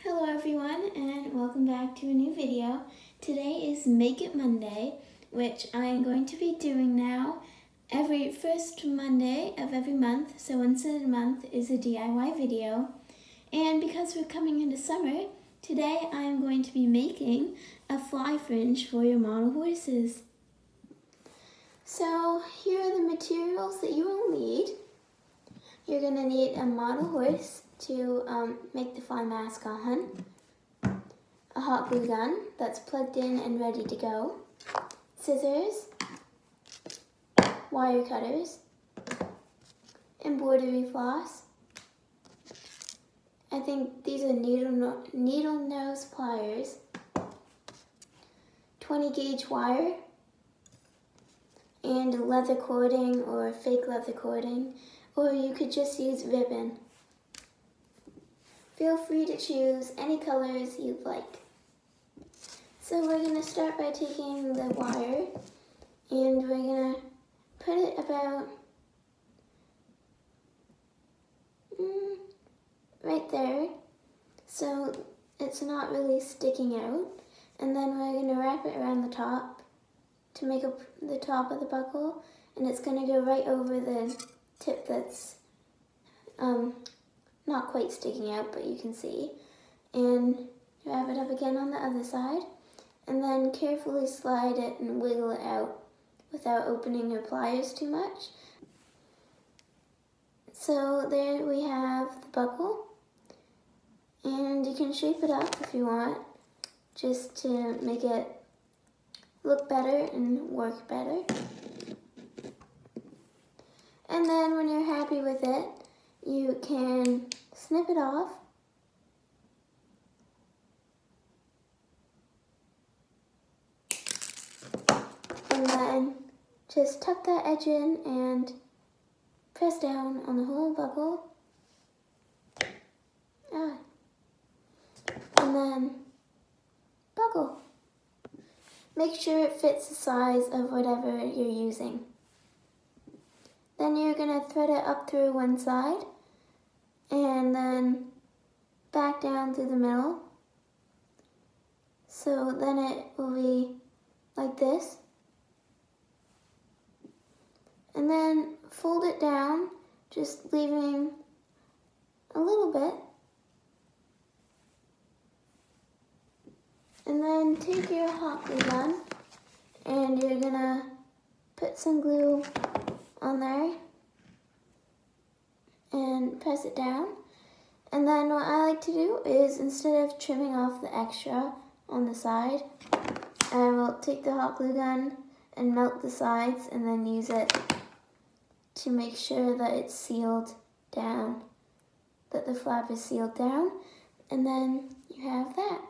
Hello everyone and welcome back to a new video. Today is Make It Monday, which I am going to be doing now every first Monday of every month. So once in a month is a DIY video. And because we're coming into summer, today I am going to be making a fly fringe for your model horses. So here are the materials that you will need. You're going to need a model horse to make the fly mask on, a hot glue gun that's plugged in and ready to go, scissors, wire cutters, embroidery floss. I think these are needle nose pliers, 20 gauge wire, and leather cording or fake leather cording, or you could just use ribbon. Feel free to choose any colors you'd like. So we're going to start by taking the wire and we're going to put it about right there so it's not really sticking out. And then we're going to wrap it around the top to make up the top of the buckle, and it's going to go right over the tip that's not quite sticking out, but you can see. And wrap it up again on the other side, and then carefully slide it and wiggle it out without opening your pliers too much. So there we have the buckle, and you can shape it up if you want, just to make it look better and work better. And then when you're happy with it, you can snip it off. And then just tuck that edge in and press down on the whole buckle. And then buckle. Make sure it fits the size of whatever you're using. Then you're going to thread it up through one side and then back down through the middle. So then it will be like this. And then fold it down, just leaving a little bit. And then take your hot glue gun and you're going to put some glue on there and press it down. And then what I like to do is, instead of trimming off the extra on the side, I will take the hot glue gun and melt the sides and then use it to make sure that it's sealed down, that the flap is sealed down, and then you have that.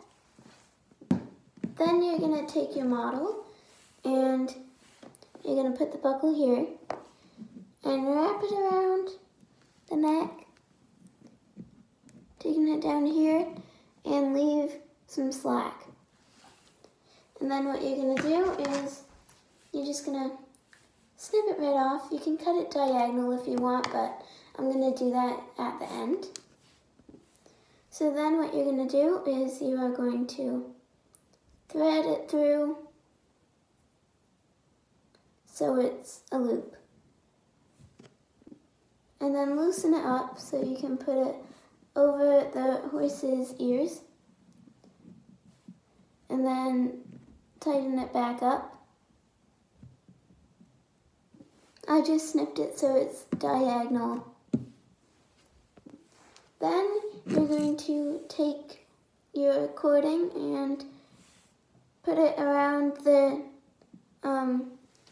Then you're going to take your model and you're going to put the buckle here and wrap it around the neck, taking it down here and leave some slack. And then what you're going to do is you're just going to snip it right off. You can cut it diagonal if you want, but I'm going to do that at the end. So then what you're going to do is you are going to thread it through so it's a loop. And then loosen it up so you can put it over the horse's ears. And then tighten it back up. I just snipped it so it's diagonal. Then you're going to take your cording and put it around the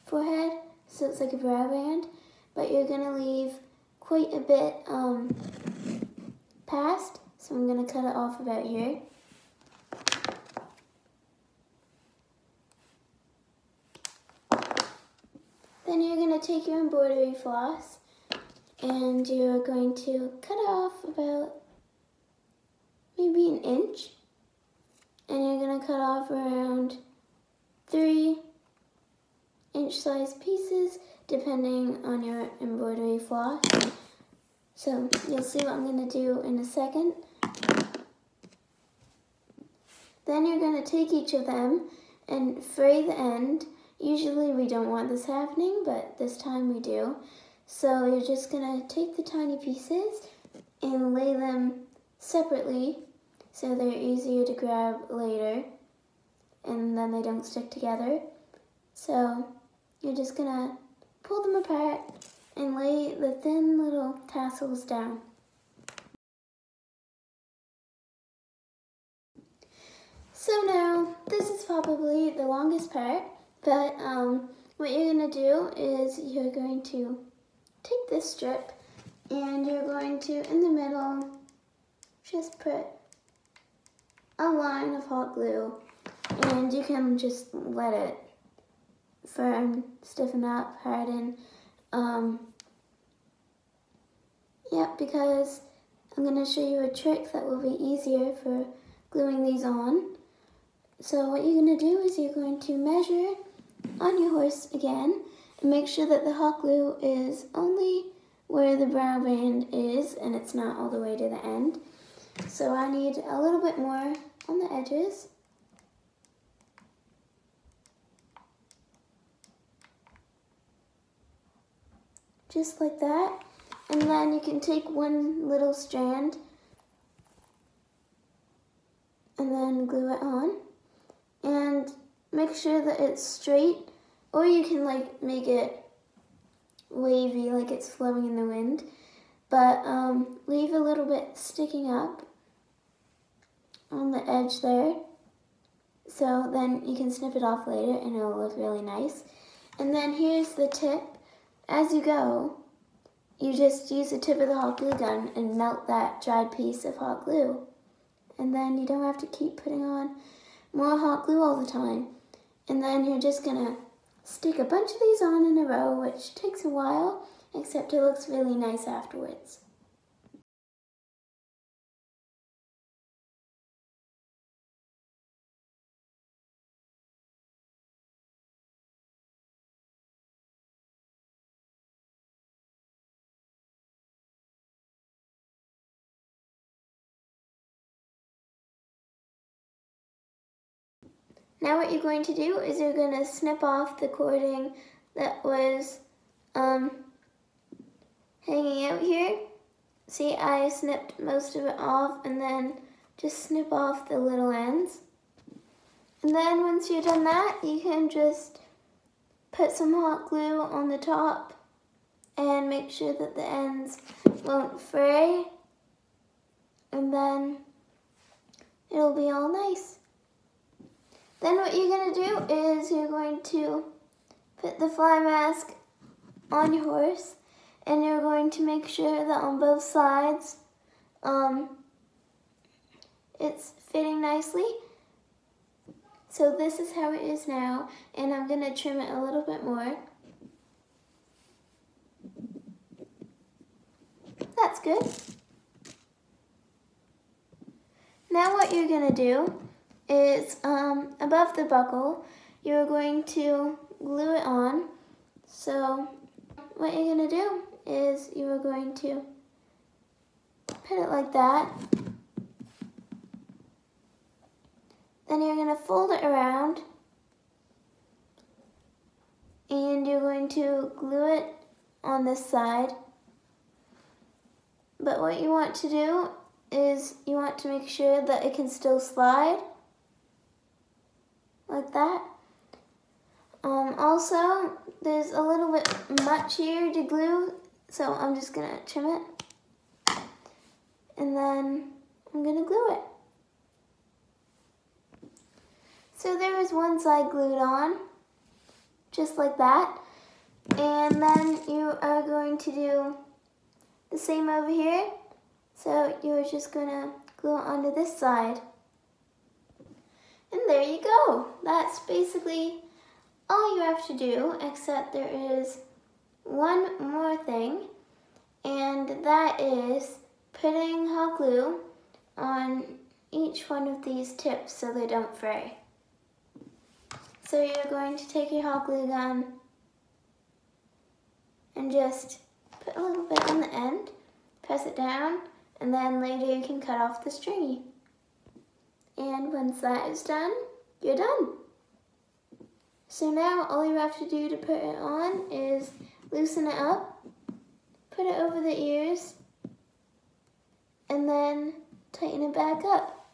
forehead so it's like a brow band, but you're going to leave quite a bit past, so I'm going to cut it off about here. Then you're going to take your embroidery floss and you're going to cut it off about maybe an inch, and you're going to cut off around 3 inch size pieces depending on your embroidery floss. So you'll see what I'm going to do in a second. Then you're going to take each of them and fray the end. Usually we don't want this happening, but this time we do. So you're just going to take the tiny pieces and lay them separately so they're easier to grab later and then they don't stick together. So you're just going to pull them apart and lay the thin little tassels down. So now, this is probably the longest part, but what you're going to do is you're going to take this strip and you're going to, in the middle, just put a line of hot glue, and you can just let it firm, stiffen up, harden. Because I'm going to show you a trick that will be easier for gluing these on. So what you're going to do is you're going to measure on your horse again and make sure that the hot glue is only where the brow band is and it's not all the way to the end. So I need a little bit more on the edges. Just like that. And then you can take one little strand and then glue it on. And make sure that it's straight, or you can like make it wavy like it's flowing in the wind. But leave a little bit sticking up on the edge there. So then you can snip it off later and it'll look really nice. And then here's the tip. As you go, you just use the tip of the hot glue gun and melt that dried piece of hot glue. And then you don't have to keep putting on more hot glue all the time. And then you're just gonna stick a bunch of these on in a row, which takes a while, except it looks really nice afterwards. Now what you're going to do is you're going to snip off the cording that was hanging out here. See, I snipped most of it off, and then just snip off the little ends. And then once you've done that, you can just put some hot glue on the top and make sure that the ends won't fray. And then it'll be all nice. Then what you're going to do is you're going to put the fly mask on your horse, and you're going to make sure that on both sides it's fitting nicely. So this is how it is now, and I'm going to trim it a little bit more. That's good. Now what you're going to do is above the buckle, you're going to glue it on. So what you're going to do is you are going to put it like that. Then you're going to fold it around and you're going to glue it on this side. But what you want to do is you want to make sure that it can still slide like that. Also, there's a little bit much here to glue, so I'm just going to trim it. And then I'm going to glue it. So there is one side glued on, just like that. And then you are going to do the same over here. So you're just going to glue it onto this side. And there you go. That's basically all you have to do, except there is one more thing, and that is putting hot glue on each one of these tips so they don't fray. So you're going to take your hot glue gun and just put a little bit on the end, press it down, and then later you can cut off the stringy. And once that is done, you're done. So now all you have to do to put it on is loosen it up, put it over the ears, and then tighten it back up.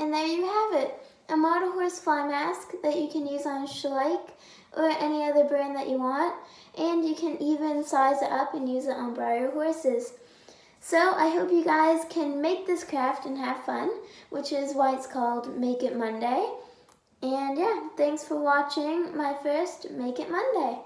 And there you have it, a model horse fly mask that you can use on Schleich or any other brand that you want, and you can even size it up and use it on Breyer horses. So I hope you guys can make this craft and have fun, which is why it's called Make It Monday. And yeah, thanks for watching my first Make It Monday.